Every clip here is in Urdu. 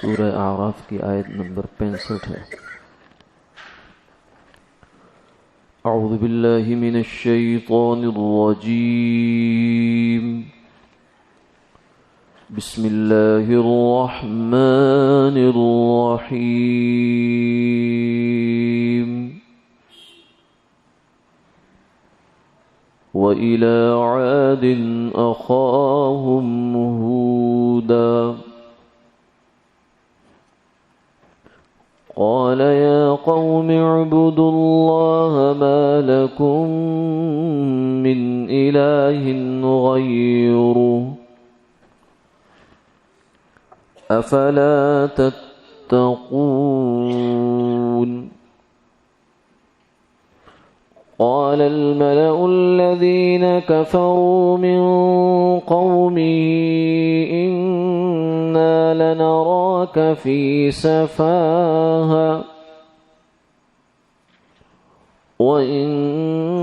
سورہ اعراف کی آیت نمبر 65 ہے۔ اعوذ باللہ من الشیطان الرجیم، بسم اللہ الرحمن الرحیم۔ وَإِلَى عَادٍ أَخَاهُمْ هُودًا قال يا قوم اعبدوا الله ما لكم من إله غيره أفلا تتقون قال الملأ الذين كفروا من قومه إنا لنراك في سفاهة وإنا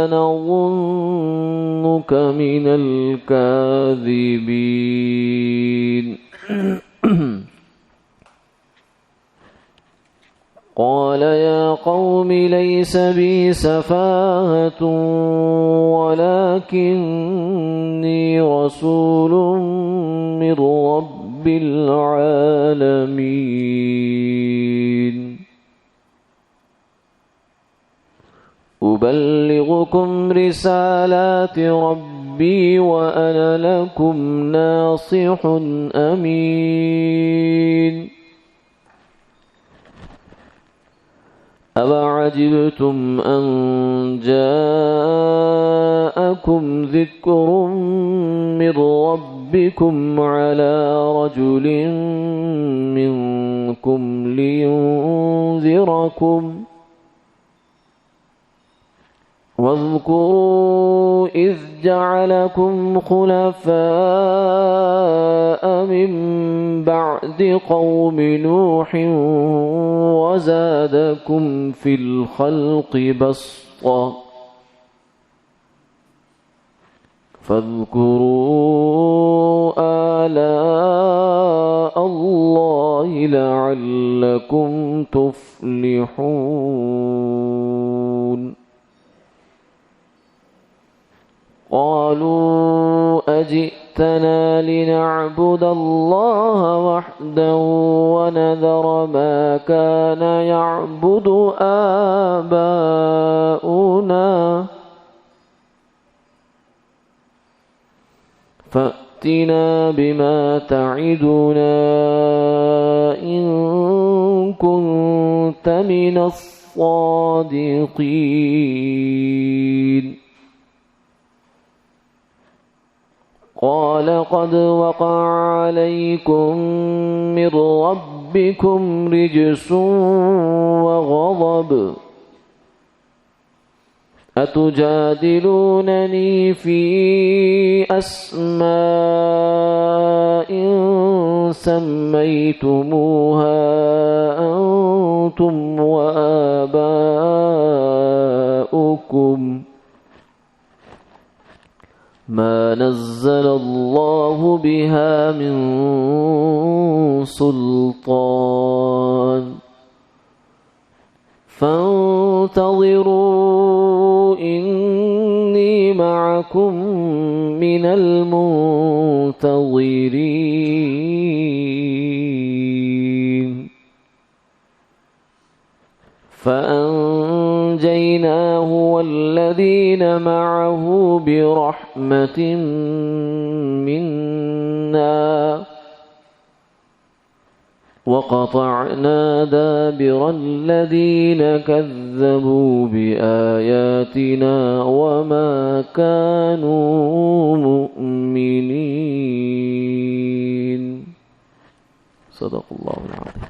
لنظنك من الكاذبين قال يا قوم ليس بي سفاهة ولكني رسول من رب العالمين أبلغكم رسالات ربي وأنا لكم ناصح أمين أَوَعَجِبْتُمْ أَنْ جَاءَكُمْ ذِكْرٌ مِّنْ رَبِّكُمْ عَلَى رَجُلٍ مِّنْكُمْ لِيُنذِرَكُمْ واذكروا إذ جعلكم خلفاء من بعد قوم نوح وزادكم في الخلق بسطة فاذكروا آلاء الله لعلكم تفلحون قالوا أجئتنا لنعبد الله وحده ونذر ما كان يعبد آباؤنا فأتنا بما تعدنا إن كنت من الصادقين قال قد وقع عليكم من ربكم رجس وغضب أتجادلونني في أسماء سميتموها أنتم وآباؤكم ما نزل الله بها من سلطان فانتظروا إني معكم من المنتظرين فأنجيناه والذين معه برحمة منا وقطعنا دابر الذين كذبوا بآياتنا وما كانوا مؤمنين صدق الله العظيم۔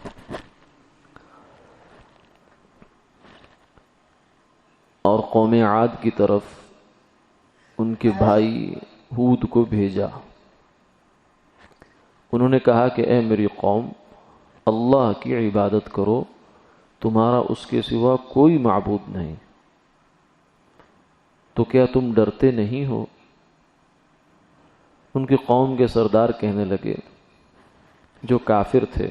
اور قوم عاد کی طرف ان کے بھائی ہود کو بھیجا۔ انہوں نے کہا کہ اے میری قوم، اللہ کی عبادت کرو، تمہارا اس کے سوا کوئی معبود نہیں، تو کیا تم ڈرتے نہیں ہو؟ ان کی قوم کے سردار کہنے لگے جو کافر تھے،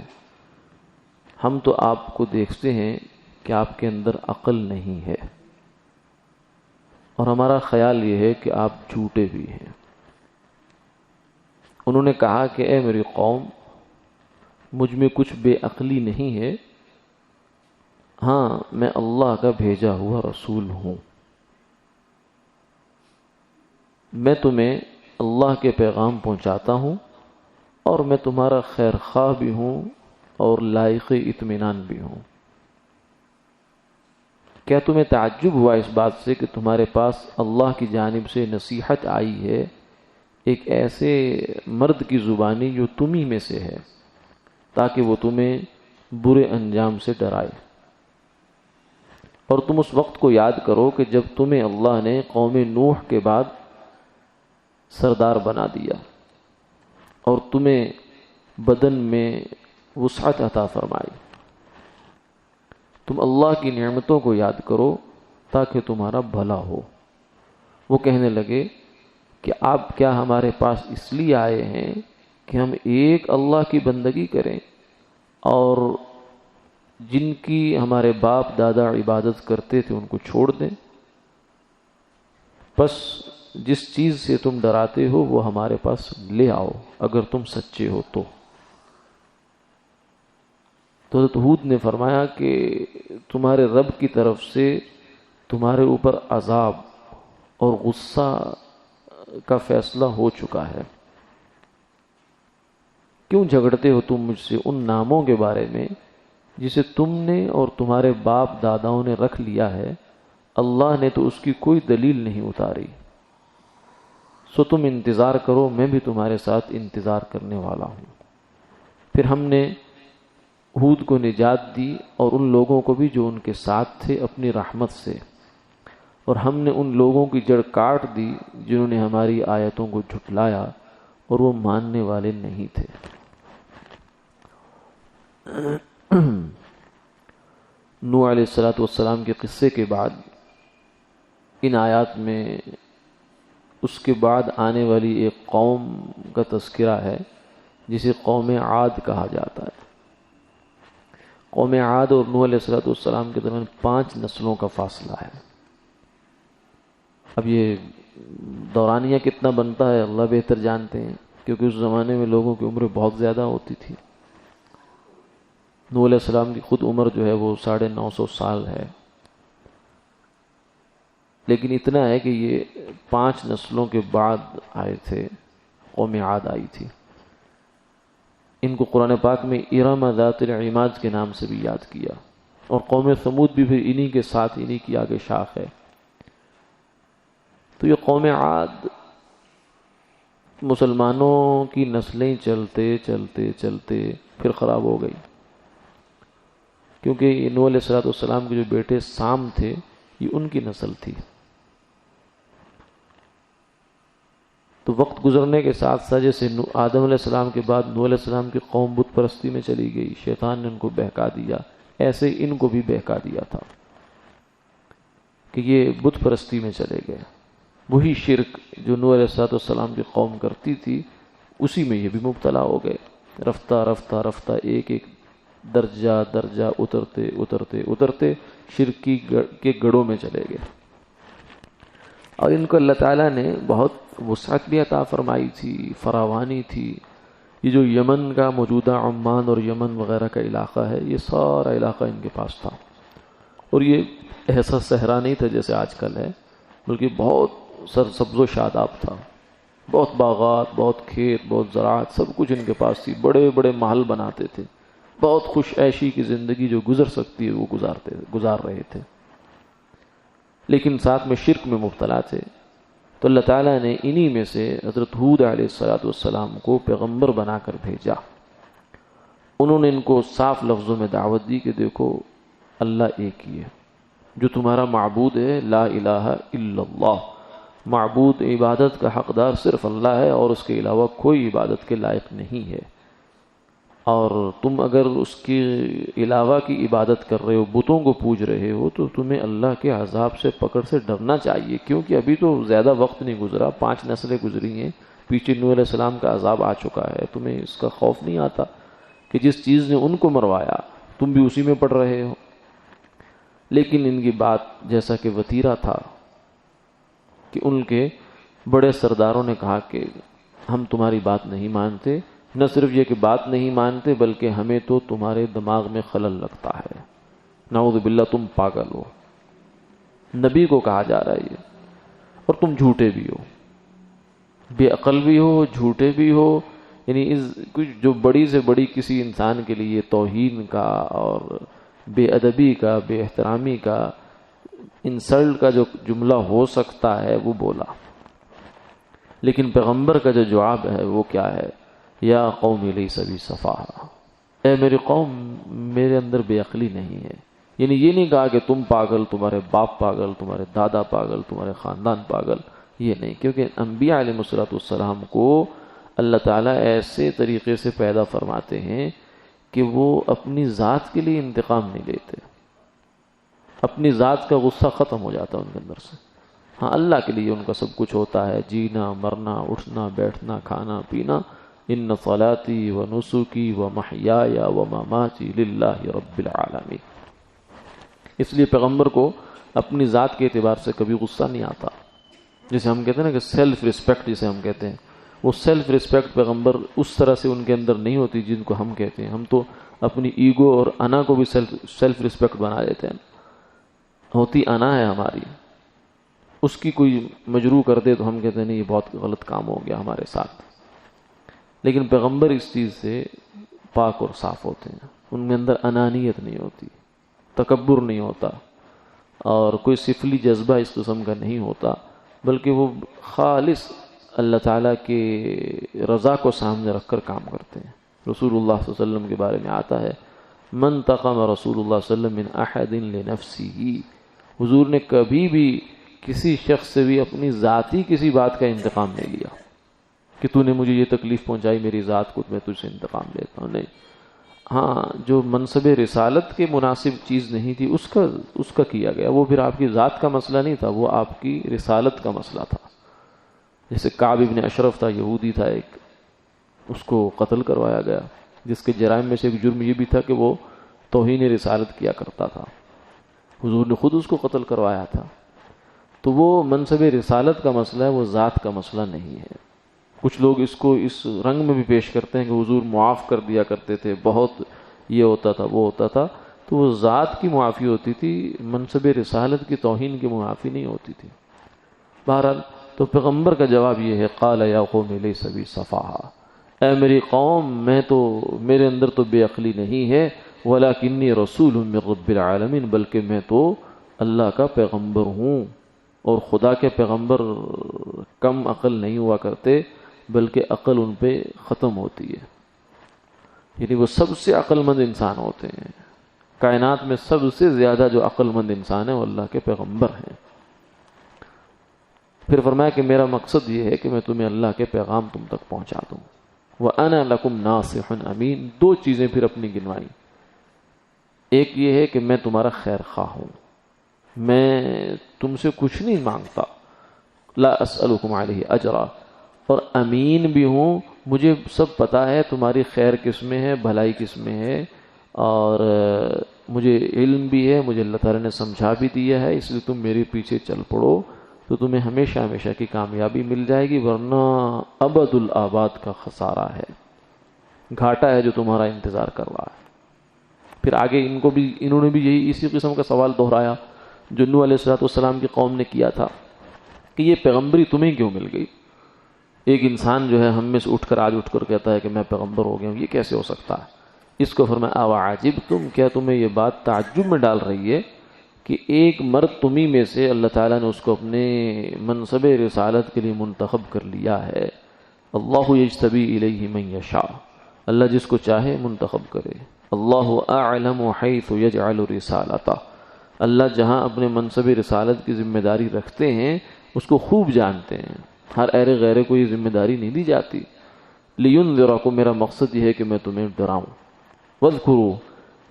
ہم تو آپ کو دیکھتے ہیں کہ آپ کے اندر عقل نہیں ہے، اور ہمارا خیال یہ ہے کہ آپ جھوٹے بھی ہیں۔ انہوں نے کہا کہ اے میری قوم، مجھ میں کچھ بے عقلی نہیں ہے، ہاں میں اللہ کا بھیجا ہوا رسول ہوں، میں تمہیں اللہ کے پیغام پہنچاتا ہوں، اور میں تمہارا خیر خواہ بھی ہوں اور لائق اطمینان بھی ہوں۔ کیا تمہیں تعجب ہوا اس بات سے کہ تمہارے پاس اللہ کی جانب سے نصیحت آئی ہے ایک ایسے مرد کی زبانی جو تمہیں میں سے ہے، تاکہ وہ تمہیں برے انجام سے ڈرائے؟ اور تم اس وقت کو یاد کرو کہ جب تمہیں اللہ نے قوم نوح کے بعد سردار بنا دیا اور تمہیں بدن میں وسعت عطا فرمائی۔ تم اللہ کی نعمتوں کو یاد کرو تاکہ تمہارا بھلا ہو۔ وہ کہنے لگے کہ آپ کیا ہمارے پاس اس لیے آئے ہیں کہ ہم ایک اللہ کی بندگی کریں اور جن کی ہمارے باپ دادا عبادت کرتے تھے ان کو چھوڑ دیں؟ بس جس چیز سے تم ڈراتے ہو وہ ہمارے پاس لے آؤ اگر تم سچے ہو تو۔ تو حضرت ہود نے فرمایا کہ تمہارے رب کی طرف سے تمہارے اوپر عذاب اور غصہ کا فیصلہ ہو چکا ہے، کیوں جھگڑتے ہو تم مجھ سے ان ناموں کے بارے میں جسے تم نے اور تمہارے باپ داداؤں نے رکھ لیا ہے؟ اللہ نے تو اس کی کوئی دلیل نہیں اتاری، سو تم انتظار کرو، میں بھی تمہارے ساتھ انتظار کرنے والا ہوں۔ پھر ہم نے ہود کو نجات دی اور ان لوگوں کو بھی جو ان کے ساتھ تھے اپنی رحمت سے، اور ہم نے ان لوگوں کی جڑ کاٹ دی جنہوں نے ہماری آیتوں کو جھٹلایا اور وہ ماننے والے نہیں تھے۔ نوح علیہ السلام کے قصے کے بعد ان آیات میں اس کے بعد آنے والی ایک قوم کا تذکرہ ہے جسے قوم عاد کہا جاتا ہے۔ قوم عاد اور نوح علیہ السلام کے درمیان 5 نسلوں کا فاصلہ ہے۔ اب یہ دورانیہ کتنا بنتا ہے اللہ بہتر جانتے ہیں، کیونکہ اس زمانے میں لوگوں کی عمریں بہت زیادہ ہوتی تھی۔ نوح علیہ السلام کی خود عمر جو ہے وہ 950 سال ہے، لیکن اتنا ہے کہ یہ 5 نسلوں کے بعد آئے تھے، قوم عاد آئی تھی۔ ان کو قرآن پاک میں ارم ذات العماد کے نام سے بھی یاد کیا، اور قوم ثمود بھی پھر انہی کے ساتھ انہی کی آگے شاخ ہے۔ تو یہ قوم عاد مسلمانوں کی نسلیں چلتے چلتے چلتے پھر خراب ہو گئی، کیونکہ نوح علیہ السلام کے جو بیٹے سام تھے یہ ان کی نسل تھی۔ تو وقت گزرنے کے ساتھ ساتھ جیسے آدم علیہ السلام کے بعد نوح علیہ السلام کی قوم بت پرستی میں چلی گئی، شیطان نے ان کو بہکا دیا، ایسے ان کو بھی بہکا دیا تھا کہ یہ بت پرستی میں چلے گئے۔ وہی شرک جو نوح علیہ السلام کی قوم کرتی تھی اسی میں یہ بھی مبتلا ہو گئے، رفتہ رفتہ رفتہ ایک ایک درجہ درجہ اترتے اترتے اترتے شرک کے گڑھوں میں چلے گئے۔ اور ان کو اللہ تعالیٰ نے بہت وسعت بھی عطا فرمائی تھی، فراوانی تھی۔ یہ جو یمن کا موجودہ عمان اور یمن وغیرہ کا علاقہ ہے، یہ سارا علاقہ ان کے پاس تھا، اور یہ ایسا صحرا نہیں تھا جیسے آج کل ہے، بلکہ بہت سرسبز و شاداب تھا، بہت باغات، بہت کھیت، بہت زراعت، سب کچھ ان کے پاس تھی۔ بڑے بڑے محل بناتے تھے، بہت خوش عیشی کی زندگی جو گزر سکتی ہے وہ گزار رہے تھے، لیکن ساتھ میں شرک میں مبتلا تھے۔ تو اللہ تعالیٰ نے انہی میں سے حضرت ہود علیہ السلام کو پیغمبر بنا کر بھیجا۔ انہوں نے ان کو صاف لفظوں میں دعوت دی کہ دیکھو اللہ ایک ہی ہے، جو تمہارا معبود ہے لا الہ الا اللہ، معبود عبادت کا حقدار صرف اللہ ہے اور اس کے علاوہ کوئی عبادت کے لائق نہیں ہے، اور تم اگر اس کے علاوہ کی عبادت کر رہے ہو، بتوں کو پوج رہے ہو، تو تمہیں اللہ کے عذاب سے پکڑ سے ڈرنا چاہیے، کیونکہ ابھی تو زیادہ وقت نہیں گزرا، 5 نسلیں گزری ہیں، پیچھے نوح علیہ السلام کا عذاب آ چکا ہے، تمہیں اس کا خوف نہیں آتا؟ کہ جس چیز نے ان کو مروایا تم بھی اسی میں پڑ رہے ہو. لیکن ان کی بات جیسا کہ وتیرہ تھا کہ ان کے بڑے سرداروں نے کہا کہ ہم تمہاری بات نہیں مانتے. نہ صرف یہ کہ بات نہیں مانتے بلکہ ہمیں تو تمہارے دماغ میں خلل لگتا ہے. نعوذ باللہ تم پاگل ہو. نبی کو کہا جا رہا ہے یہ, اور تم جھوٹے بھی ہو, بے عقل بھی ہو, جھوٹے بھی ہو. یعنی جو بڑی سے بڑی کسی انسان کے لیے توہین کا اور بے ادبی کا, بے احترامی کا, انسلٹ کا جو جملہ ہو سکتا ہے وہ بولا. لیکن پیغمبر کا جو جواب ہے وہ کیا ہے؟ یا قوم لیس بی سفاہہ, اے میری قوم میرے اندر بے عقلی نہیں ہے. یعنی یہ نہیں کہا کہ تم پاگل, تمہارے باپ پاگل, تمہارے دادا پاگل, تمہارے خاندان پاگل, یہ نہیں. کیونکہ انبیاء علیہ الصلوۃ والسلام کو اللہ تعالیٰ ایسے طریقے سے پیدا فرماتے ہیں کہ وہ اپنی ذات کے لیے انتقام نہیں لیتے. اپنی ذات کا غصہ ختم ہو جاتا ہے ان کے اندر سے. ہاں اللہ کے لیے ان کا سب کچھ ہوتا ہے, جینا, مرنا, اٹھنا, بیٹھنا, کھانا, پینا. ان صلاتی و نسکی و محیای و مماتی للہ رب العالمین. اس لیے پیغمبر کو اپنی ذات کے اعتبار سے کبھی غصہ نہیں آتا. جسے ہم کہتے ہیں نا کہ سیلف ریسپیکٹ جسے ہم کہتے ہیں, وہ سیلف ریسپیکٹ پیغمبر اس طرح سے ان کے اندر نہیں ہوتی جن کو ہم کہتے ہیں. ہم تو اپنی ایگو اور انا کو بھی سیلف ریسپیکٹ بنا دیتے ہیں. ہوتی انا ہے ہماری, اس کی کوئی مجروح کر دے تو ہم کہتے ہیں نہیں یہ بہت غلط کام ہو گیا ہمارے ساتھ. لیکن پیغمبر اس چیز سے پاک اور صاف ہوتے ہیں. ان میں اندر انانیت نہیں ہوتی, تکبر نہیں ہوتا, اور کوئی سفلی جذبہ اس قسم کا نہیں ہوتا, بلکہ وہ خالص اللہ تعالیٰ کے رضا کو سامنے رکھ کر کام کرتے ہیں. رسول اللہ صلی اللہ علیہ وسلم کے بارے میں آتا ہے من تقم رسول اللہ صلی اللہ علیہ وسلم من احد لنفسه, حضور نے کبھی بھی کسی شخص سے بھی اپنی ذاتی کسی بات کا انتقام نہیں لیا کہ تو نے مجھے یہ تکلیف پہنچائی میری ذات کو میں تجھ سے انتقام لیتا ہوں. نہیں, ہاں جو منصب رسالت کے مناسب چیز نہیں تھی اس کا کیا گیا. وہ پھر آپ کی ذات کا مسئلہ نہیں تھا, وہ آپ کی رسالت کا مسئلہ تھا. جیسے کعب ابن اشرف تھا, یہودی تھا ایک, اس کو قتل کروایا گیا, جس کے جرائم میں سے ایک جرم یہ بھی تھا کہ وہ توہین رسالت کیا کرتا تھا. حضور نے خود اس کو قتل کروایا تھا. تو وہ منصب رسالت کا مسئلہ ہے, وہ ذات کا مسئلہ نہیں ہے. کچھ لوگ اس کو اس رنگ میں بھی پیش کرتے ہیں کہ حضور معاف کر دیا کرتے تھے, بہت یہ ہوتا تھا وہ ہوتا تھا. تو وہ ذات کی معافی ہوتی تھی, منصب رسالت کی توہین کی معافی نہیں ہوتی تھی. بہرحال تو پیغمبر کا جواب یہ ہے قال یا قوم لیس بی سفاہہ, اے میری قوم میرے اندر تو بے عقلی نہیں ہے, ولکنی رسول من رب العالمین, بلکہ میں تو اللہ کا پیغمبر ہوں. اور خدا کے پیغمبر کم عقل نہیں ہوا کرتے, بلکہ عقل ان پہ ختم ہوتی ہے. یعنی وہ سب سے عقل مند انسان ہوتے ہیں. کائنات میں سب سے زیادہ جو عقل مند انسان ہے وہ اللہ کے پیغمبر ہیں. پھر فرمایا کہ میرا مقصد یہ ہے کہ میں تمہیں اللہ کے پیغام تم تک پہنچا دوں. وَأَنَا لَكُمْ نَاصِحٌ أَمِينٌ. دو چیزیں پھر اپنی گنوائیں. ایک یہ ہے کہ میں تمہارا خیر خواہ ہوں, میں تم سے کچھ نہیں مانگتا, لا اسألکم علیہ اجرا, اور امین بھی ہوں, مجھے سب پتا ہے تمہاری خیر کس میں ہے, بھلائی کس میں ہے, اور مجھے علم بھی ہے, مجھے اللہ تعالیٰ نے سمجھا بھی دیا ہے. اس لیے تم میرے پیچھے چل پڑو تو تمہیں ہمیشہ ہمیشہ کی کامیابی مل جائے گی, ورنہ ابد الآباد کا خسارہ ہے, گھاٹا ہے جو تمہارا انتظار کر رہا ہے. پھر آگے انہوں نے بھی یہی اسی قسم کا سوال دہرایا جو نوح علیہ السلام کی قوم نے کیا تھا کہ یہ پیغمبری تمہیں کیوں مل گئی؟ ایک انسان جو ہے ہم میں سے آج اٹھ کر کہتا ہے کہ میں پیغمبر ہو گیا ہوں, یہ کیسے ہو سکتا ہے؟ اس کو فرمایا اَوَعَجِبْتُمْ, کیا تمہیں یہ بات تعجب میں ڈال رہی ہے کہ ایک مرد تمہیں میں سے اللہ تعالیٰ نے اس کو اپنے منصب رسالت کے لیے منتخب کر لیا ہے. اللہ یجتبی الیہ من یشاء, اللہ جس کو چاہے منتخب کرے. اللہ اعلم حیث یجعل رسالتہ, اللہ جہاں اپنے منصب رسالت کی ذمہ داری رکھتے ہیں اس کو خوب جانتے ہیں. ہر ایرے غیرے کو یہ ذمہ داری نہیں دی جاتی. لینذرکم, میرا مقصد یہ ہے کہ میں تمہیں ڈراؤں. واذکروا,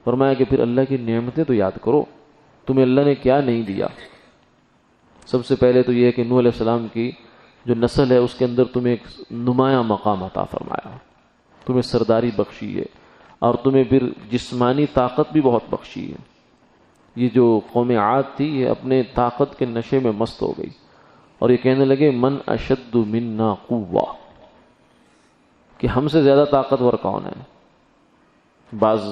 فرمایا کہ پھر اللہ کی نعمتیں تو یاد کرو, تمہیں اللہ نے کیا نہیں دیا. سب سے پہلے تو یہ ہے کہ نوح علیہ السلام کی جو نسل ہے اس کے اندر تمہیں ایک نمایاں مقام عطا فرمایا, تمہیں سرداری بخشی ہے, اور تمہیں پھر جسمانی طاقت بھی بہت بخشی ہے۔ یہ جو قوم عاد تھی یہ اپنے طاقت کے نشے میں مست ہو گئی اور یہ کہنے لگے من اشد منا قوہ، کہ ہم سے زیادہ طاقتور کون ہے۔ بعض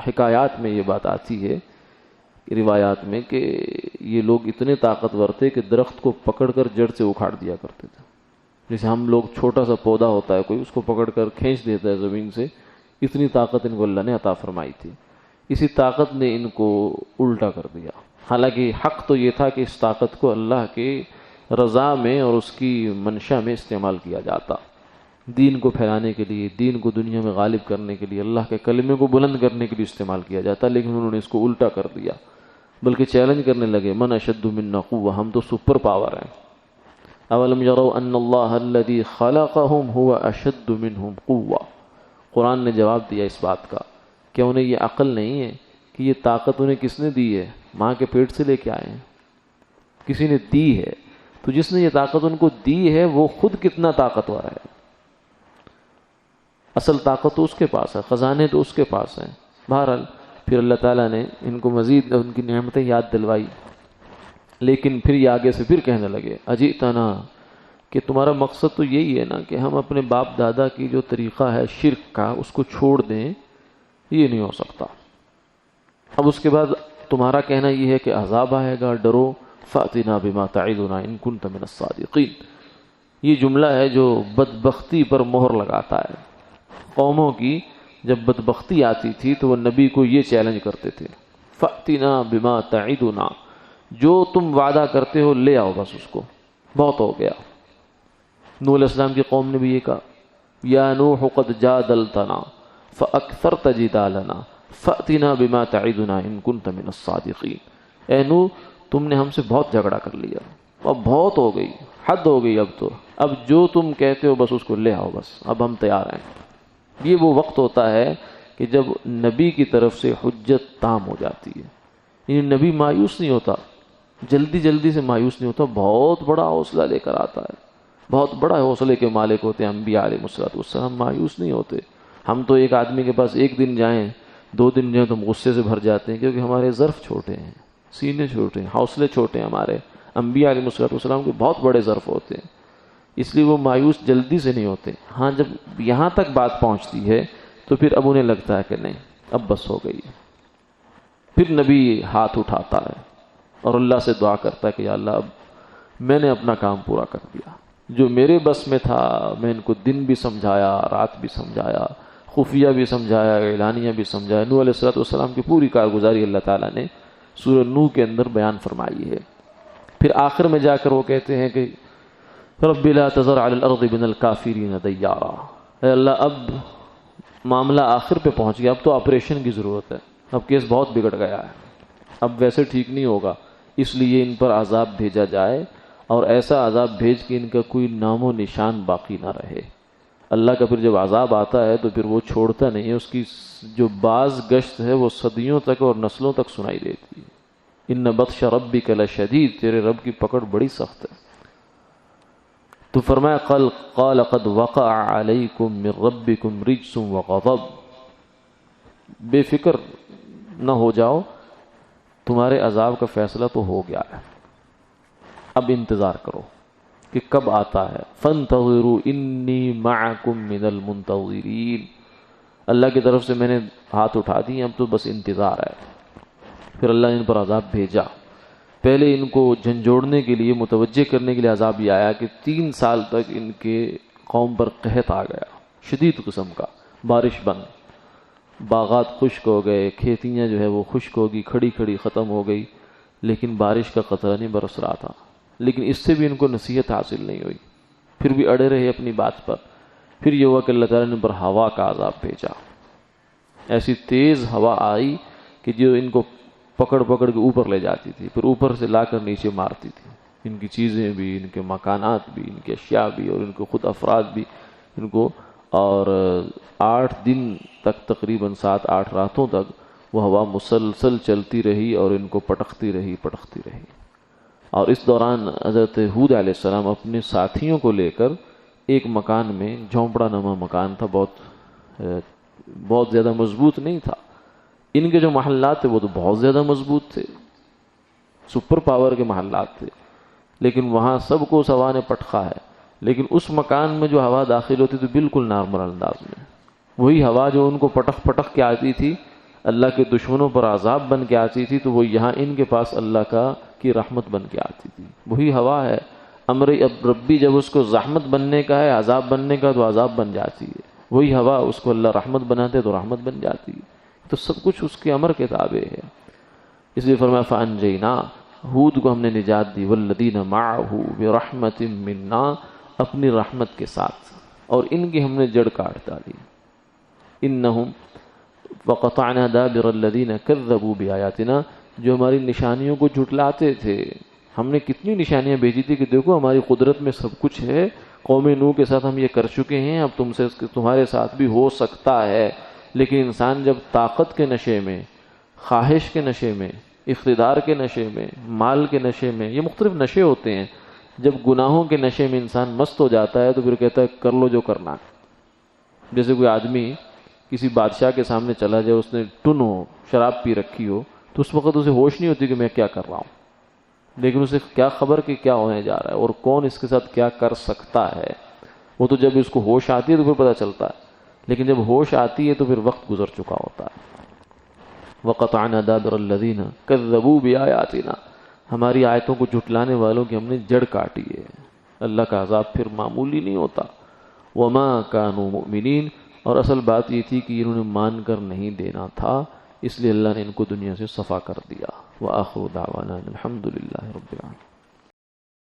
حکایات میں یہ بات آتی ہے، روایات میں، کہ یہ لوگ اتنے طاقتور تھے کہ درخت کو پکڑ کر جڑ سے اکھاڑ دیا کرتے تھے۔ جیسے ہم لوگ چھوٹا سا پودا ہوتا ہے کوئی، اس کو پکڑ کر کھینچ دیتا ہے زمین سے، اتنی طاقت ان کو اللہ نے عطا فرمائی تھی۔ اسی طاقت نے ان کو الٹا کر دیا۔ حالانکہ حق تو یہ تھا کہ اس طاقت کو اللہ کے رضا میں اور اس کی منشا میں استعمال کیا جاتا، دین کو پھیلانے کے لیے، دین کو دنیا میں غالب کرنے کے لیے، اللہ کے کلمے کو بلند کرنے کے لیے استعمال کیا جاتا، لیکن انہوں نے اس کو الٹا کر دیا، بلکہ چیلنج کرنے لگے من اشد منا قوہ، ہم تو سپر پاور ہیں۔ اولم یروا ان اللہ الذی خلقہم هو اشد منہم قوہ، قرآن نے جواب دیا اس بات کا، کیا انہیں یہ عقل نہیں ہے کہ یہ طاقت انہیں کس نے دی ہے؟ ماں کے پیٹ سے لے کے آئے ہیں، کسی نے دی ہے، تو جس نے یہ طاقت ان کو دی ہے وہ خود کتنا طاقتور ہے۔ اصل طاقت تو اس کے پاس ہے، خزانے تو اس کے پاس ہیں۔ بہرحال پھر اللہ تعالیٰ نے ان کو مزید ان کی نعمتیں یاد دلوائی، لیکن پھر یہ آگے سے پھر کہنے لگے اجئتنا، کہ تمہارا مقصد تو یہی ہے نا کہ ہم اپنے باپ دادا کی جو طریقہ ہے شرک کا اس کو چھوڑ دیں، یہ نہیں ہو سکتا۔ اب اس کے بعد تمہارا کہنا یہ ہے کہ عذاب آئے گا، ڈرو، فأتنا بما تعدنا ان كنت من الصادقین۔ یہ جملہ ہے جو بدبختی پر مہر لگاتا ہے۔ قوموں کی جب بدبختی آتی تھی تو وہ نبی کو یہ چیلنج کرتے تھے، فأتنا بما تعدنا، جو تم وعدہ کرتے ہو لے آؤ، بس اس کو، بہت ہو گیا۔ نوح علیہ السلام کی قوم نے بھی یہ کہا، یا نوح قد جادلتنا فاکثرت جدالنا فأتنا بما تعدنا ان كنت من الصادقین۔ اے نوح، تم نے ہم سے بہت جھگڑا کر لیا، اب بہت ہو گئی، حد ہو گئی، اب جو تم کہتے ہو بس اس کو لے آؤ، بس اب ہم تیار ہیں۔ یہ وہ وقت ہوتا ہے کہ جب نبی کی طرف سے حجت تام ہو جاتی ہے، یعنی نبی مایوس نہیں ہوتا، جلدی سے مایوس نہیں ہوتا، بہت بڑا حوصلہ لے کر آتا ہے، بہت بڑا حوصلے کے مالک ہوتے ہیں انبیاء علیہ السلام، مایوس نہیں ہوتے۔ ہم تو ایک آدمی کے پاس ایک دن جائیں، 2 دن جائیں تو ہم غصے سے بھر جاتے ہیں، کیونکہ ہمارے ظرف چھوٹے ہیں، سینے چھوٹے ہیں، حوصلے چھوٹے ہیں ہمارے۔ انبیاء علیہ السلام کے بہت بڑے ظرف ہوتے ہیں، اس لیے وہ مایوس جلدی سے نہیں ہوتے۔ ہاں جب یہاں تک بات پہنچتی ہے تو پھر اب انہیں لگتا ہے کہ نہیں، اب بس ہو گئی ہے۔ پھر نبی ہاتھ اٹھاتا ہے اور اللہ سے دعا کرتا ہے کہ یا اللہ، اب میں نے اپنا کام پورا کر دیا، جو میرے بس میں تھا میں ان کو دن بھی سمجھایا، رات بھی سمجھایا، خفیہ بھی سمجھایا، اعلانیہ بھی سمجھایا۔ نوح علیہ السلام کی پوری کارگزاری اللہ تعالیٰ نے سورہ نوح کے اندر بیان فرمائی ہے۔ پھر آخر میں جا کر وہ کہتے ہیں کہ رب لا تذر علی الارض من الکافرین دیارا، اے اللہ اب معاملہ آخر پہ پہنچ گیا، اب تو آپریشن کی ضرورت ہے، اب کیس بہت بگڑ گیا ہے، اب ویسے ٹھیک نہیں ہوگا، اس لیے ان پر عذاب بھیجا جائے، اور ایسا عذاب بھیج کہ ان کا کوئی نام و نشان باقی نہ رہے۔ اللہ کا پھر جب عذاب آتا ہے تو پھر وہ چھوڑتا نہیں ہے، اس کی جو باز گشت ہے وہ صدیوں تک اور نسلوں تک سنائی دیتی ہے۔ ان بطش ربک لشدید، تیرے رب کی پکڑ بڑی سخت ہے۔ تو فرمایا قال قد وقع علیکم من ربکم رجس وغضب، بے فکر نہ ہو جاؤ، تمہارے عذاب کا فیصلہ تو ہو گیا ہے، اب انتظار کرو کہ کب آتا ہے۔ فانتظروا انی معکم من المنتظرین، اللہ کی طرف سے میں نے ہاتھ اٹھا دی، اب تو بس انتظار ہے۔ پھر اللہ نے ان پر عذاب بھیجا۔ پہلے ان کو جھنجھوڑنے کے لیے، متوجہ کرنے کے لیے عذاب یہ آیا کہ 3 سال تک ان کے قوم پر قحط آ گیا، شدید قسم کا، بارش بند، باغات خشک ہو گئے، کھیتیاں جو ہے وہ خشک ہو گئی، کھڑی کھڑی ختم ہو گئی، لیکن بارش کا قطرہ نہیں برس رہا تھا۔ لیکن اس سے بھی ان کو نصیحت حاصل نہیں ہوئی، پھر بھی اڑے رہے اپنی بات پر۔ پھر یہ ہوا کہ اللہ تعالیٰ نے ان پر ہوا کا عذاب بھیجا، ایسی تیز ہوا آئی کہ جو ان کو پکڑ کے اوپر لے جاتی تھی، پھر اوپر سے لا کر نیچے مارتی تھی، ان کی چیزیں بھی، ان کے مکانات بھی، ان کے اشیاء بھی، اور ان کو خود افراد بھی ان کو۔ اور 8 دن تک، تقریباً 7-8 راتوں تک وہ ہوا مسلسل چلتی رہی اور ان کو پٹکتی رہی۔ اور اس دوران حضرت ہود علیہ السلام اپنے ساتھیوں کو لے کر ایک مکان میں، جھونپڑا نما مکان تھا، بہت بہت زیادہ مضبوط نہیں تھا. ان کے جو محلات تھے وہ تو بہت زیادہ مضبوط تھے، سپر پاور کے محلات تھے، لیکن وہاں سب کو ہوا نے پٹخا ہے. لیکن اس مکان میں جو ہوا داخل ہوتی تھی بالکل نارمل انداز میں، وہی ہوا جو ان کو پٹخ پٹخ کے آتی تھی، اللہ کے دشمنوں پر عذاب بن کے آتی تھی، تو وہ یہاں ان کے پاس اللہ کی رحمت بن کے آتی تھی. وہی ہوا ہے. امر ربی جب اس کو زحمت بننے کا ہے، عذاب بننے کا، تو عذاب بن جاتی ہے. وہی ہوا اس کو اللہ رحمت بناتے تو رحمت بن جاتی ہے. تو سب کچھ اس کے امر کے تابع ہے. اس لیے فرمایا فَأَنْجَيْنَاهُ، ہود کو ہم نے نجات دی، وَالَّذِينَ مَعَهُ بِرَحْمَةٍ مِّنَّا، اپنی رحمت کے ساتھ، اور ان کی ہم نے جڑ کاٹ ڈالی. إِنَّهُمْ وَقَطَعْنَا دَابِرَ الَّذِينَ كَذَّبُوا بِآيَاتِنَا، جو ہماری نشانیوں کو جھٹلاتے تھے. ہم نے کتنی نشانیاں بھیجی تھی کہ دیکھو ہماری قدرت میں سب کچھ ہے، قوم نوح کے ساتھ ہم یہ کر چکے ہیں، اب تمہارے ساتھ بھی ہو سکتا ہے. لیکن انسان جب طاقت کے نشے میں، خواہش کے نشے میں، اقتدار کے نشے میں، مال کے نشے میں، یہ مختلف نشے ہوتے ہیں، جب گناہوں کے نشے میں انسان مست ہو جاتا ہے تو پھر کہتا ہے کر لو جو کرنا. جیسے کوئی آدمی کسی بادشاہ کے سامنے چلا جائے، اس نے ٹن ہو، شراب پی رکھی ہو، تو اس وقت اسے ہوش نہیں ہوتی کہ میں کیا کر رہا ہوں، لیکن اسے کیا خبر کہ کیا ہونے جا رہا ہے اور کون اس کے ساتھ کیا کر سکتا ہے. وہ تو جب اس کو ہوش آتی ہے تو پھر پتہ چلتا ہے، لیکن جب ہوش آتی ہے تو پھر وقت گزر چکا ہوتا ہے. وَقَطَعْنَا دَابِرَ الَّذِينَ كَذَّبُوا بِآيَاتِنَا، ہماری آیتوں کو جھٹلانے والوں کی ہم نے جڑ کاٹی ہے. اللہ کا عذاب پھر معمولی نہیں ہوتا. وَمَا كَانُوا مُؤْمِنِينَ، اور اصل بات یہ تھی کہ انہوں نے مان کر نہیں دینا تھا، اس لیے اللہ نے ان کو دنیا سے صفا کر دیا. وَآخِرُ دَعْوَانَا الْحَمْدُ لِلَّهِ رَبِّ الْعَالَمِينَ.